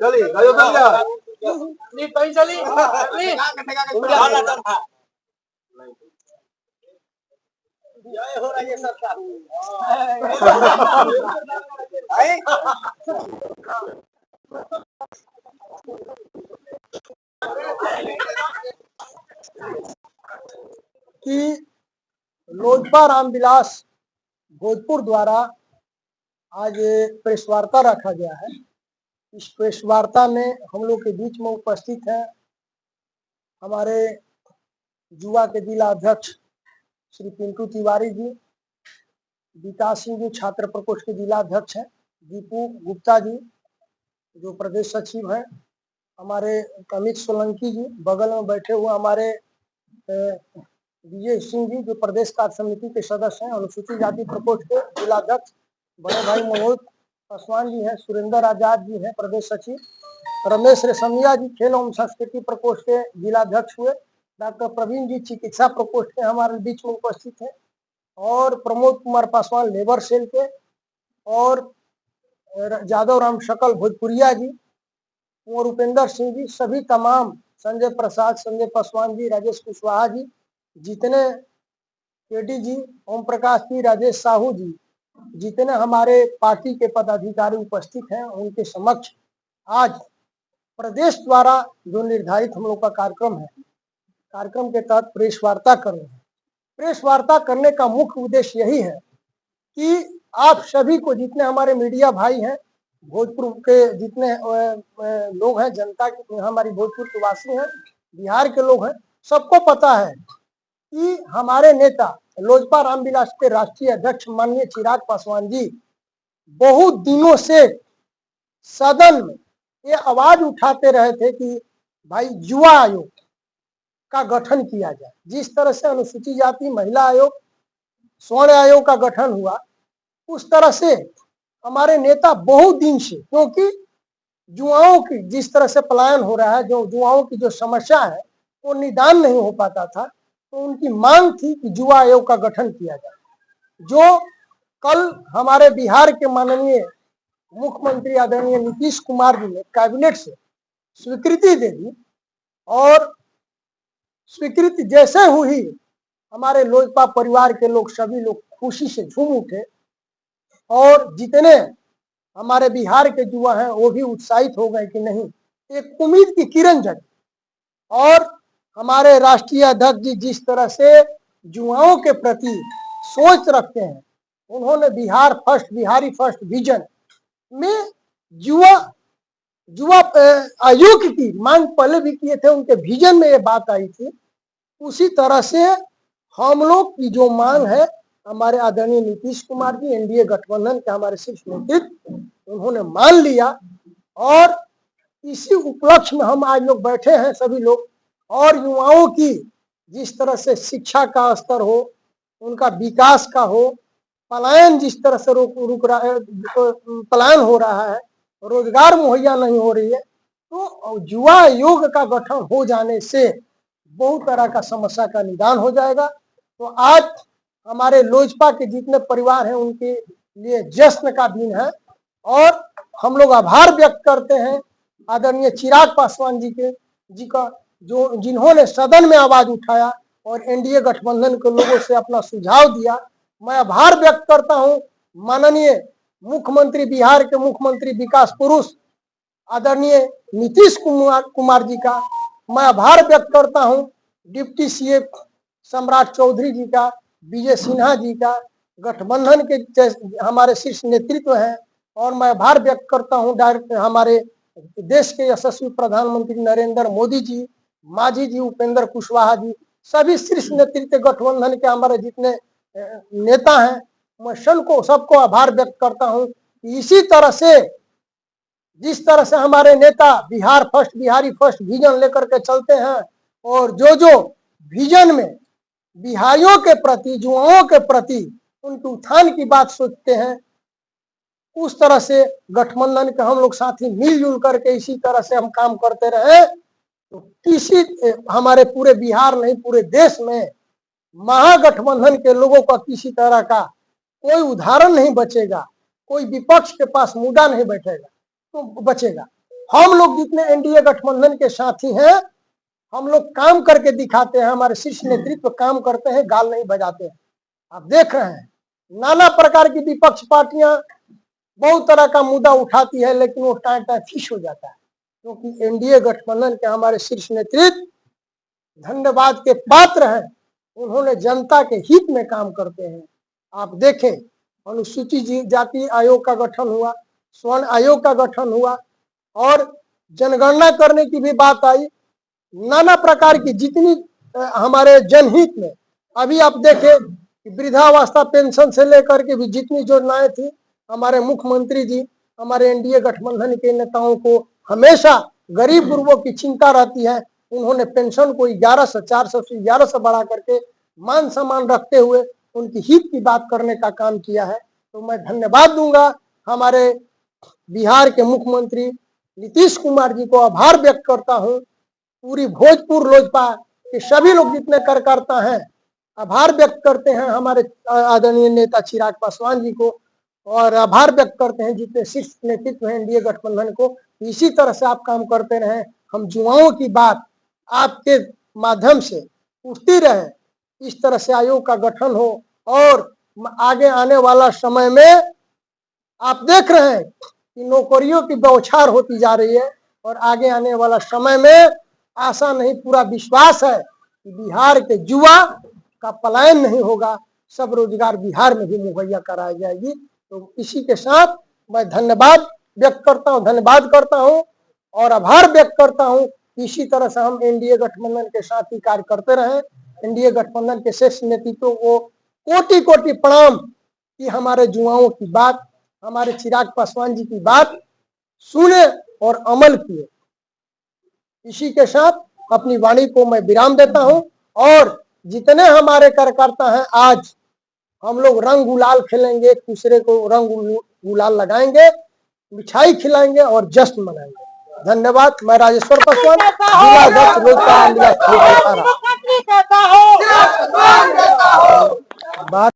चली गायो चलिया नी कहीं चली नी जय हो रही है सरकार कि लोजपा रामविलास भोजपुर द्वारा आज प्रेस वार्ता रखा गया है। इस प्रेस वार्ता में हम लोग के बीच में उपस्थित हैं हमारे युवा के जिला अध्यक्ष श्री पिंटू तिवारी जी, विकास सिंह जी छात्र प्रकोष्ठ के जिला अध्यक्ष हैं, दीपू गुप्ता जी जो प्रदेश सचिव हैं, हमारे अमित सोलंकी जी बगल में बैठे हुए हमारे विजय सिंह जी जो प्रदेश कार्य समिति के सदस्य हैं, अनुसूचित जाति प्रकोष्ठ के जिला अध्यक्ष बड़े भाई मनोज पासवान जी हैं, सुरेंद्र आजाद जी हैं प्रदेश सचिव, रमेश रेशमिया जी खेल एवं संस्कृति प्रकोष्ठ के जिला अध्यक्ष हुए, डॉक्टर प्रवीण जी चिकित्सा प्रकोष्ठ के हमारे बीच में उपस्थित हैं, और प्रमोद कुमार पासवान लेबर सेल के, और जादव राम शकल भोजपुरिया जी और उपेंद्र सिंह जी, सभी तमाम संजय प्रसाद, संजय पासवान जी, राजेश कुशवाहा जी, जितने केडी जी, ओम प्रकाश जी, राजेश साहू जी, जितने हमारे पार्टी के पदाधिकारी उपस्थित हैं, उनके समक्ष आज प्रदेश द्वारा जो निर्धारित हम लोग का कार्यक्रम है, कार्यक्रम के तहत प्रेस वार्ता कर रहे हैं। प्रेस वार्ता करने का मुख्य उद्देश्य यही है कि आप सभी को, जितने हमारे मीडिया भाई हैं, भोजपुर के जितने लोग हैं, जनता के हमारी भोजपुर के वासी हैं, बिहार के लोग हैं, सबको पता है कि हमारे नेता लोजपा रामविलास के राष्ट्रीय अध्यक्ष माननीय चिराग पासवान जी बहुत दिनों से सदन में ये आवाज उठाते रहे थे कि भाई युवा आयोग का गठन किया जाए। जिस तरह से अनुसूचित जाति महिला आयोग, स्वर्ण आयोग का गठन हुआ, उस तरह से हमारे नेता बहुत दिन से, क्योंकि युवाओं की जिस तरह से पलायन हो रहा है, जो युवाओं की जो समस्या है वो निदान नहीं हो पाता था, तो उनकी मांग थी कि युवा आयोग का गठन किया जाए, जो कल हमारे बिहार के माननीय मुख्यमंत्री आदरणीय नीतीश कुमार जी ने कैबिनेट से स्वीकृति दे दी, और स्वीकृति जैसे हुई हमारे लोजपा परिवार के लोग सभी लोग खुशी से झूम उठे, और जितने हमारे बिहार के युवा हैं वो भी उत्साहित हो गए कि नहीं, एक उम्मीद की किरण जगी। और हमारे राष्ट्रीय अध्यक्ष जी जिस तरह से युवाओं के प्रति सोच रखते हैं, उन्होंने Bihar first, Bihari first vision में युवा आयोग की मांग पहले भी किए थे, उनके विजन में ये बात आई थी। उसी तरह से हम लोग की जो मांग है, हमारे आदरणीय नीतीश कुमार जी एनडीए गठबंधन के हमारे शीर्ष नेतृत्व, उन्होंने मान लिया, और इसी उपलक्ष्य में हम आज लोग बैठे हैं सभी लोग। और युवाओं की जिस तरह से शिक्षा का स्तर हो, उनका विकास का हो, पलायन जिस तरह से रुक रहा है, पलायन हो रहा है, रोजगार मुहैया नहीं हो रही है, तो युवा आयोग का गठन हो जाने से बहुत तरह का समस्या का निदान हो जाएगा। तो आज हमारे लोजपा के जितने परिवार हैं उनके लिए जश्न का दिन है, और हम लोग आभार व्यक्त करते हैं आदरणीय चिराग पासवान जी का जो जिन्होंने सदन में आवाज उठाया और एनडीए गठबंधन के लोगों से अपना सुझाव दिया। मैं आभार व्यक्त करता हूं माननीय मुख्यमंत्री, बिहार के मुख्यमंत्री विकास पुरुष आदरणीय नीतीश कुमार जी का। मैं आभार व्यक्त करता हूं डिप्टी सीएम सम्राट चौधरी जी का, विजय सिन्हा जी का, गठबंधन के हमारे शीर्ष नेतृत्व हैं। और मैं आभार व्यक्त करता हूं हमारे देश के यशस्वी प्रधानमंत्री नरेंद्र मोदी जी, मांझी जी, उपेंद्र कुशवाहा जी, सभी शीर्ष नेतृत्व गठबंधन के हमारे जितने नेता हैं, मैं सबको आभार व्यक्त करता हूं कि इसी तरह से जिस तरह से हमारे नेता Bihar first, Bihari first vision लेकर के चलते हैं, और जो विजन में बिहारियों के प्रति, युवाओं के प्रति उनके उत्थान की बात सोचते हैं, उस तरह से गठबंधन के हम लोग साथी मिलजुल करके इसी तरह से हम काम करते रहे, तो किसी हमारे पूरे बिहार नहीं पूरे देश में महागठबंधन के लोगों का किसी तरह का कोई उदाहरण नहीं बचेगा। कोई विपक्ष के पास मुद्दा नहीं बैठेगा तो बचेगा। हम लोग जितने एनडीए गठबंधन के साथी हैं, हम लोग काम करके दिखाते हैं, हमारे शीर्ष नेतृत्व काम करते हैं, गाल नहीं बजाते हैं। आप देख रहे हैं नाना प्रकार की विपक्ष पार्टियां बहुत तरह का मुद्दा उठाती है, लेकिन वो टाइम फिश हो जाता है, क्योंकि एनडीए गठबंधन के हमारे शीर्ष नेतृत्व धन्यवाद के पात्र हैं। उन्होंने जनता के हित में काम करते हैं। आप देखें, अनुसूचित जाति आयोग का गठन हुआ, स्वर्ण आयोग का गठन हुआ और जनगणना करने की भी बात आई। नाना प्रकार की जितनी हमारे जनहित में, अभी आप देखें वृद्धावस्था पेंशन से लेकर के भी जितनी योजनाएं थी, हमारे मुख्यमंत्री जी, हमारे एनडीए गठबंधन के नेताओं को हमेशा गरीब गुरुओं की चिंता रहती है। उन्होंने पेंशन को 1100 से 1100 बढ़ा करके मान सम्मान रखते हुए उनकी हित की बात करने का काम किया है। तो मैं धन्यवाद दूंगा हमारे बिहार के मुख्यमंत्री नीतीश कुमार जी को, आभार व्यक्त करता हूं। पूरी भोजपुर लोजपा के सभी लोग जितने कार्यकर्ता हैं आभार व्यक्त करते हैं हमारे आदरणीय नेता चिराग पासवान जी को, और आभार व्यक्त करते हैं जितने शीर्ष नेतृत्व है एनडीए गठबंधन को। इसी तरह से आप काम करते रहें, हम युवाओं की बात आपके माध्यम से उठती रहे, इस तरह से आयोग का गठन हो। और आगे आने वाला समय में आप देख रहे हैं कि नौकरियों की बौछार होती जा रही है, और आगे आने वाला समय में आशा नहीं पूरा विश्वास है कि बिहार के युवा का पलायन नहीं होगा, सब रोजगार बिहार में भी मुहैया कराई जाएगी। तो इसी के साथ मैं धन्यवाद व्यक्त करता हूं और आभार व्यक्त करता हूं। इसी तरह से हम एनडीए गठबंधन के साथ ही कार्य करते रहें। एनडीए गठबंधन के शीर्ष नेतृत्व को कोटि कोटि प्रणाम कि हमारे युवाओं की बात, हमारे चिराग पासवान जी की बात सुने और अमल किए। इसी के साथ अपनी वाणी को मैं विराम देता हूं, और जितने हमारे कार्यकर्ता हैं आज हम लोग रंग गुलाल खेलेंगे, एक दूसरे को रंग गुलाल लगाएंगे, मिठाई खिलाएंगे और जश्न मनाएंगे। धन्यवाद। मैं राजेश्वर पासवान, जिला अध्यक्ष लोजपा।